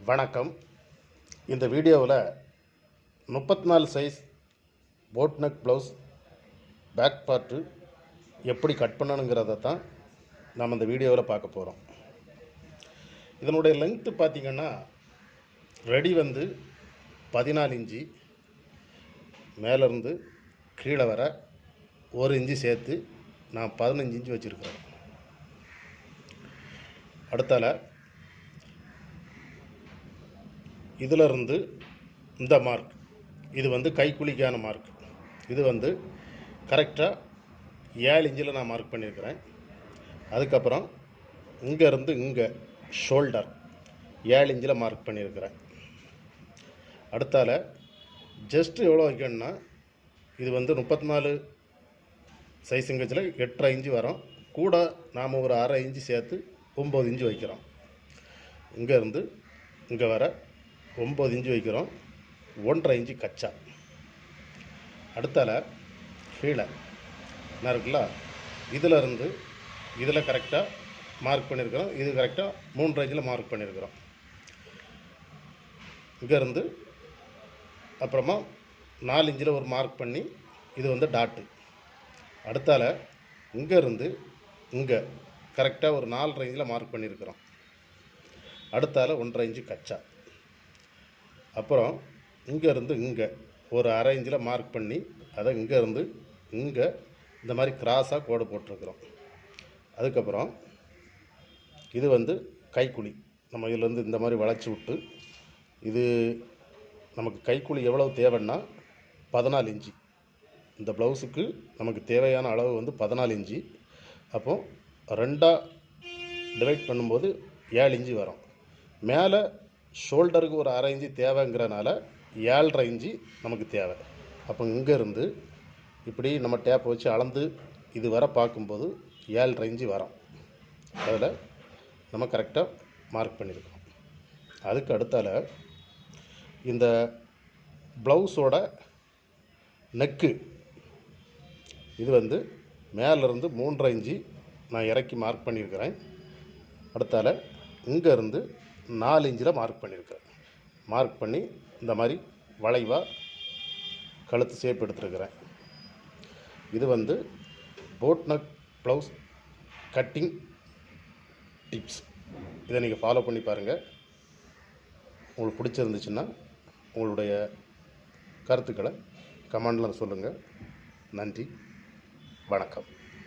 வணக்கம். இந்த வீடியோவில் 34 size boat neck blouse back part எப்படி கட் பண்ணணுங்கிறத தான் நாம் இந்த வீடியோவில் பார்க்க போகிறோம். இதனுடைய லென்த்து பார்த்திங்கன்னா ரெடி வந்து 14 இன்ச்சு, மேலேருந்து கீழே வர 1 இன்ச்சு சேர்த்து நான் 15 இன்ச்சு வச்சுருக்கிறேன். அடுத்தால இதிலிருந்து இந்த மார்க், இது வந்து கைக்குலிக்கான மார்க். இது வந்து கரெக்டாக 7 இன்ச்சில் நான் மார்க் பண்ணியிருக்கிறேன். அதுக்கப்புறம் இங்கேருந்து இங்கே ஷோல்டர் 7 இன்ச்சில் மார்க் பண்ணியிருக்கிறேன். அடுத்தால ஜஸ்ட்டு எவ்வளோ வைக்கணும்னா, இது வந்து 34 சைஸுங்கச்சில் 8.5 இன்ச்சு வரும். கூட நாம் ஒரு 1/2 இன்ச்சு சேர்த்து 9 இன்ச்சு வைக்கிறோம். இங்கேருந்து இங்கே வர 9 இன்ச்சு வைக்கிறோம். 1.5 இன்ச்சு கச்சா. அடுத்தால கீழே என்ன இருக்குல்ல, இதிலருந்து இதில் கரெக்டாக மார்க் பண்ணியிருக்கிறோம். இது கரெக்டாக 3.5 இன்ச்சில் மார்க் பண்ணியிருக்கிறோம். இங்கேருந்து அப்புறமா 4 இன்ச்சில் ஒரு மார்க் பண்ணி இது வந்து டாட்டு. அடுத்தால இங்கேருந்து இங்கே கரெக்டாக ஒரு 4.5 இன்ச்சில் மார்க் பண்ணியிருக்கிறோம். அடுத்தால 1.5 இன்ச்சு கச்சா. அப்புறம் இங்கேருந்து இங்கே ஒரு 1/2 இன்ச்சில் மார்க் பண்ணி அதை இங்கேருந்து இங்கே இந்த மாதிரி கிராஸாக கோடு போட்டிருக்கிறோம். அதுக்கப்புறம் இது வந்து கைக்குழி. நம்ம இதிலேருந்து இந்த மாதிரி வளைச்சி விட்டு, இது நமக்கு கைக்குழி எவ்வளவு தேவைன்னா 14 இன்ச்சு. இந்த ப்ளவுஸுக்கு நமக்கு தேவையான அளவு வந்து 14 இன்ச்சு. அப்போது 2ஆக டிவைட் பண்ணும்போது 7 இன்ச்சு வரும். மேலே ஷோல்டருக்கு ஒரு 1/2 இன்ச்சு தேவைங்கிறனால 7.5 இன்ச்சு நமக்கு தேவை. அப்போ இங்கேருந்து இப்படி நம்ம டேப்பை வச்சு அளந்து இது வர பார்க்கும்போது 7.5 இன்ச்சு வரும். அதில் நம்ம கரெக்டாக மார்க் பண்ணியிருக்கோம். அதுக்கு அடுத்தால இந்த ப்ளவுஸோட நெக்கு, இது வந்து மேலேருந்து 3.5 இன்ச்சு நான் இறக்கி மார்க் பண்ணியிருக்கிறேன். அடுத்தால இங்கேருந்து 4 இன்ச்சில் மார்க் பண்ணியிருக்கிறேன். மார்க் பண்ணி இந்த மாதிரி வளைவாக கழுத்து ஷேப் எடுத்துருக்கிறேன். இது வந்து boat neck blouse cutting tips. இதை நீங்கள் ஃபாலோ பண்ணி பாருங்கள். உங்களுக்கு பிடிச்சிருந்துச்சுன்னா உங்களுடைய கருத்துக்களை கமெண்டில் சொல்லுங்கள். நன்றி, வணக்கம்.